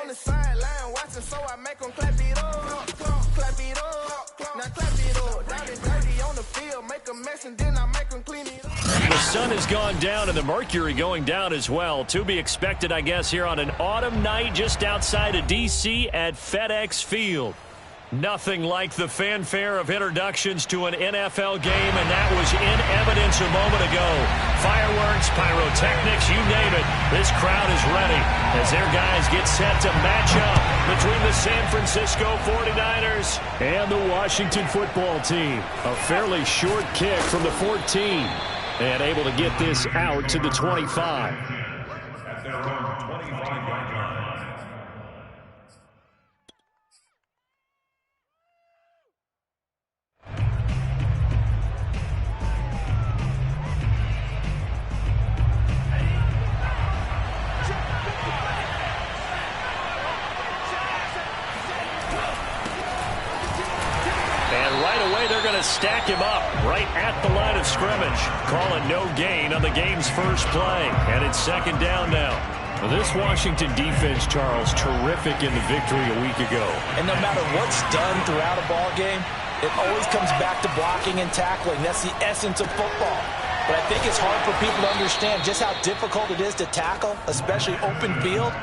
on the sideline watching, so I make them clap it up, clap it up, now clap it up. Down and dirty on the field, make a mess and then I make them clean it up. The sun has gone down and the mercury going down as well. To be expected, I guess, here on an autumn night just outside of D.C. at FedEx Field. Nothing like the fanfare of introductions to an NFL game, and that was in evidence a moment ago. Fireworks, pyrotechnics, you name it. This crowd is ready as their guys get set to match up between the San Francisco 49ers and the Washington football team. A fairly short kick from the 14 and able to get this out to the 25. Stack him up right at the line of scrimmage. Calling no gain on the game's first play. And it's second down now. Well, this Washington defense, Charles, terrific in the victory a week ago. And no matter what's done throughout a ball game, it always comes back to blocking and tackling. That's the essence of football. But I think it's hard for people to understand just how difficult it is to tackle, especially open field.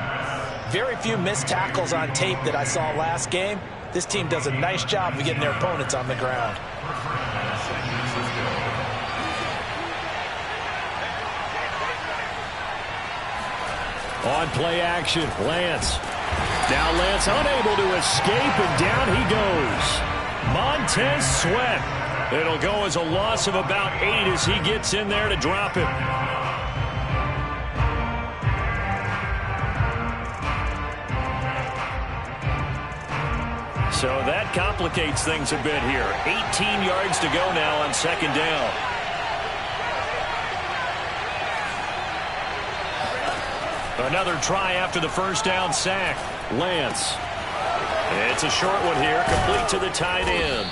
Very few missed tackles on tape that I saw last game. This team does a nice job of getting their opponents on the ground. On play action, Lance. Now Lance unable to escape, and down he goes. Montez Sweat. It'll go as a loss of about 8 as he gets in there to drop him. So that complicates things a bit here. 18 yards to go now on second down. Another try after the first down sack. Lance. It's a short one here, complete to the tight end.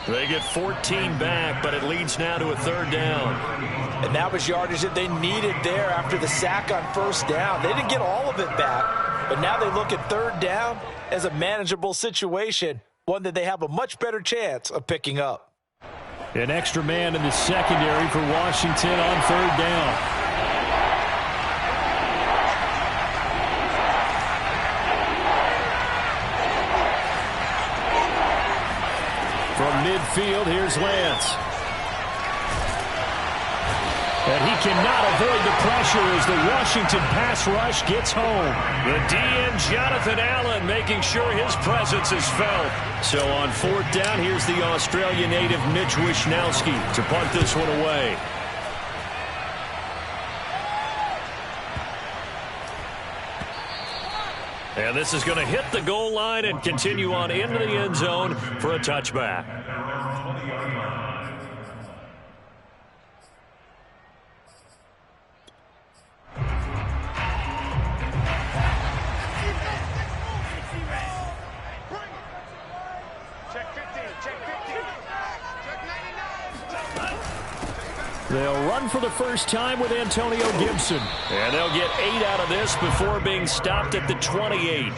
They get 14 back, but it leads now to a third down. And that was yardage that they needed there after the sack on first down. They didn't get all of it back, but now they look at third down as a manageable situation, one that they have a much better chance of picking up. An extra man in the secondary for Washington on third down. From midfield, here's Lance. And he cannot avoid the pressure as the Washington pass rush gets home. The DN, Jonathan Allen, making sure his presence is felt. So on fourth down, here's the Australia native Mitch Wishnowsky to punt this one away. And this is going to hit the goal line and continue on into the end zone for a touchback. They'll run for the first time with Antonio Gibson. And they'll get 8 out of this before being stopped at the 28.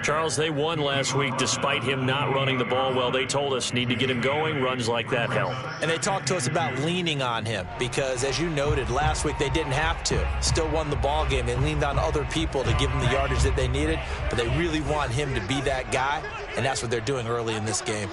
Charles, they won last week despite him not running the ball well. They told us need to get him going. Runs like that help. And they talked to us about leaning on him because, as you noted, last week they didn't have to. Still won the ball game. They leaned on other people to give them the yardage that they needed, but they really want him to be that guy, and that's what they're doing early in this game.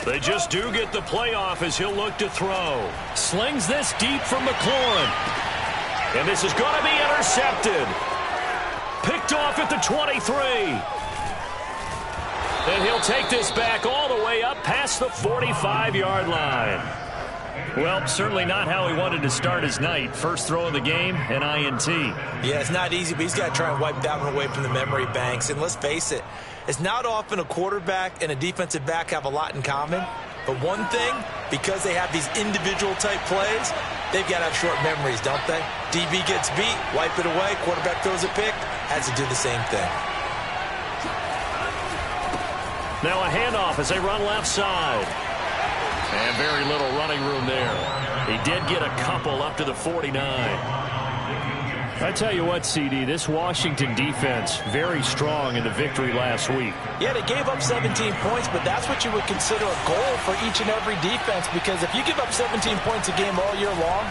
They just do get the playoff as he'll look to throw. Slings this deep from McLaurin. And this is going to be intercepted. Picked off at the 23. And he'll take this back all the way up past the 45-yard line. Well, certainly not how he wanted to start his night. First throw of the game, an INT. Yeah, it's not easy, but he's got to try and wipe that one away from the memory banks. And let's face it, it's not often a quarterback and a defensive back have a lot in common. But one thing, because they have these individual type plays, they've got to have short memories, don't they? DB gets beat, wipe it away, quarterback throws a pick, has to do the same thing. Now a handoff as they run left side. And very little running room there. He did get a couple up to the 49. I tell you what, CD, this Washington defense, very strong in the victory last week. Yeah, they gave up 17 points, but that's what you would consider a goal for each and every defense, because if you give up 17 points a game all year long,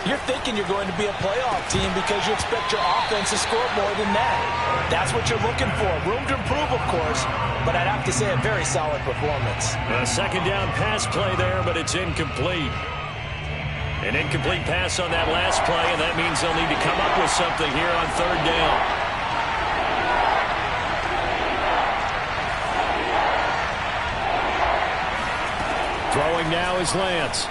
you're thinking you're going to be a playoff team because you expect your offense to score more than that. That's what you're looking for. Room to improve, of course, but I'd have to say a very solid performance. A second down pass play there, but it's incomplete. An incomplete pass on that last play, and that means they'll need to come up with something here on third down. Throwing now is Lance.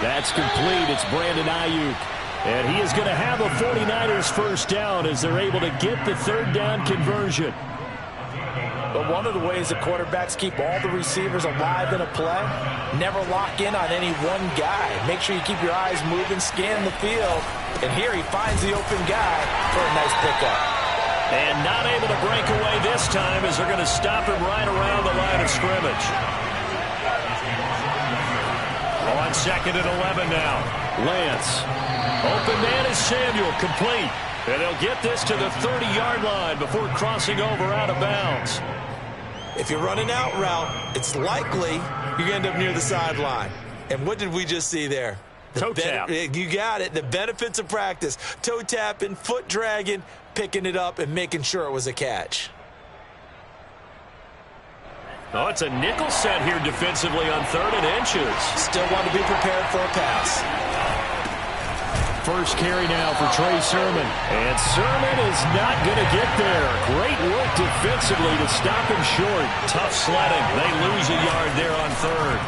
That's complete. It's Brandon Ayuk. And he is going to have a 49ers first down as they're able to get the third down conversion. But one of the ways the quarterbacks keep all the receivers alive in a play, never lock in on any one guy. Make sure you keep your eyes moving, scan the field. And here he finds the open guy for a nice pickup. And not able to break away this time as they're going to stop him right around the line of scrimmage. On second and 11 now. Lance. Open man is Samuel, complete. And they'll get this to the 30-yard line before crossing over out of bounds. If you're running out route, it's likely you're going to end up near the sideline. And what did we just see there? Toe tap. You got it. The benefits of practice. Toe tapping, foot dragging, picking it up, and making sure it was a catch. Oh, it's a nickel set here defensively on 3rd and inches. Still want to be prepared for a pass. First carry now for Trey Sermon. And Sermon is not going to get there. Great work defensively to stop him short. Tough sledding. They lose a yard there on 3rd.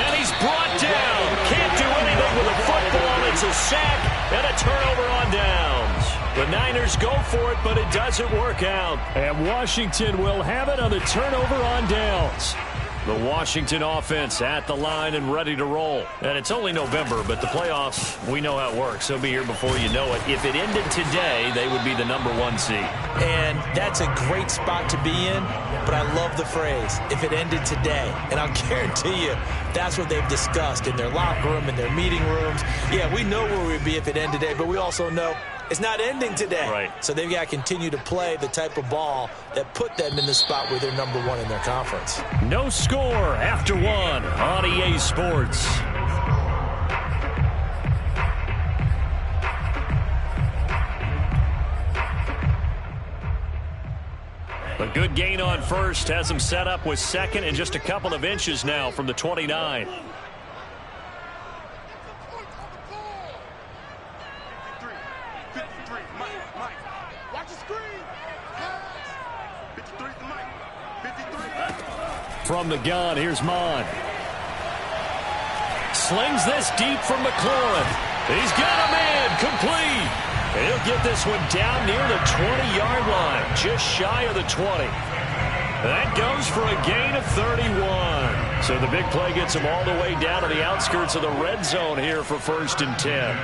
And he's brought down. Can't do anything with a football. It's a sack and a turnover on downs. The Niners go for it, but it doesn't work out. And Washington will have it on the turnover on downs. The Washington offense at the line and ready to roll. And it's only November, but the playoffs, we know how it works. They'll be here before you know it. If it ended today, they would be the #1 seed. And that's a great spot to be in, but I love the phrase, if it ended today. And I'll guarantee you, that's what they've discussed in their locker room, in their meeting rooms. Yeah, we know where we'd be if it ended today, but we also know it's not ending today. Right. So they've got to continue to play the type of ball that put them in the spot where they're #1 in their conference. No score after 1 on EA Sports. A good gain on first has them set up with second and just a couple of inches now from the 29. From the gun, here's Mon. Slings this deep from McLaurin. He's got a man, complete. And he'll get this one down near the 20-yard line, just shy of the 20. That goes for a gain of 31. So the big play gets him all the way down to the outskirts of the red zone here for 1st and 10.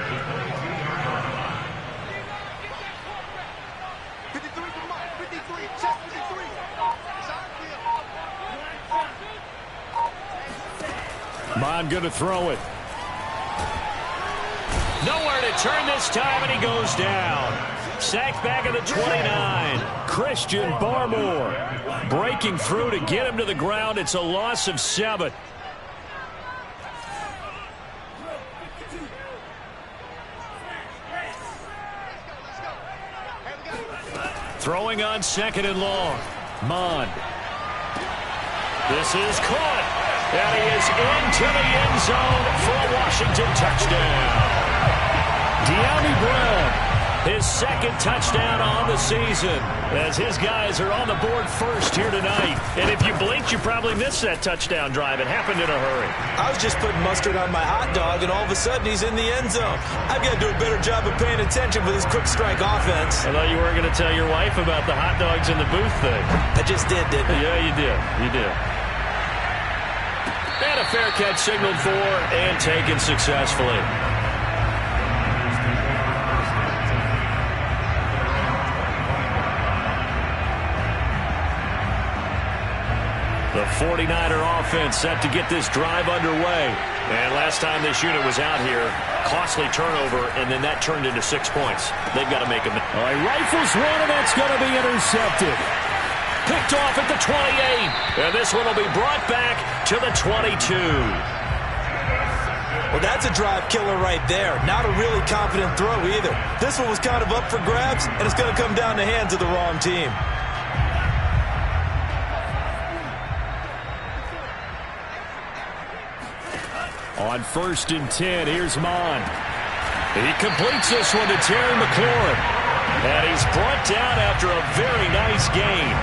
Mon going to throw it. Nowhere to turn this time, and he goes down. Sacked back at the 29. Christian Barmore breaking through to get him to the ground. It's a loss of 7. Throwing on 2nd and long. Mon. This is caught. And he is into the end zone for a Washington touchdown. De'Ami Brown, his 2nd touchdown on the season, as his guys are on the board first here tonight. And if you blinked, you probably missed that touchdown drive. It happened in a hurry. I was just putting mustard on my hot dog, and all of a sudden he's in the end zone. I've got to do a better job of paying attention for this quick strike offense. I thought you weren't going to tell your wife about the hot dogs in the booth thing. I just did, didn't I? Yeah, you did. You did. And a fair catch signaled for and taken successfully. 49er offense set to get this drive underway. And last time this unit was out here, costly turnover, and then that turned into 6 points. They've got to make them. All right, rifles one, and that's going to be intercepted. Picked off at the 28. And this one will be brought back to the 22. Well, that's a drive killer right there. Not a really confident throw either. This one was kind of up for grabs, and it's going to come down the hands of the wrong team. On 1st and 10, here's Mond. He completes this one to Terry McLaurin. And he's brought down after a very nice gain.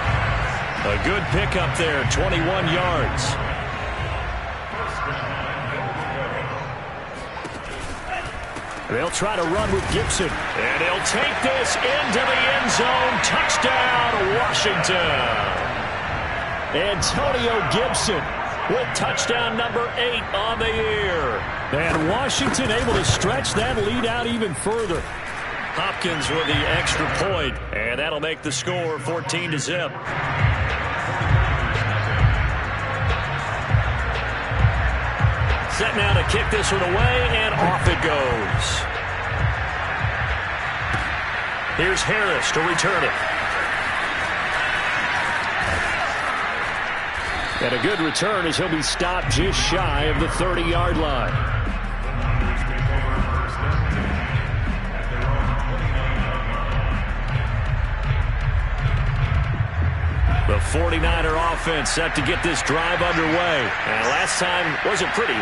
A good pickup there, 21 yards. They'll try to run with Gibson. And he'll take this into the end zone. Touchdown, Washington. Antonio Gibson with touchdown number 8 on the year. And Washington able to stretch that lead out even further. Hopkins with the extra point, and that'll make the score 14-0. Set now to kick this one away, and off it goes. Here's Harris to return it. And a good return as he'll be stopped just shy of the 30-yard line. The 49er offense set to get this drive underway. And last time wasn't pretty.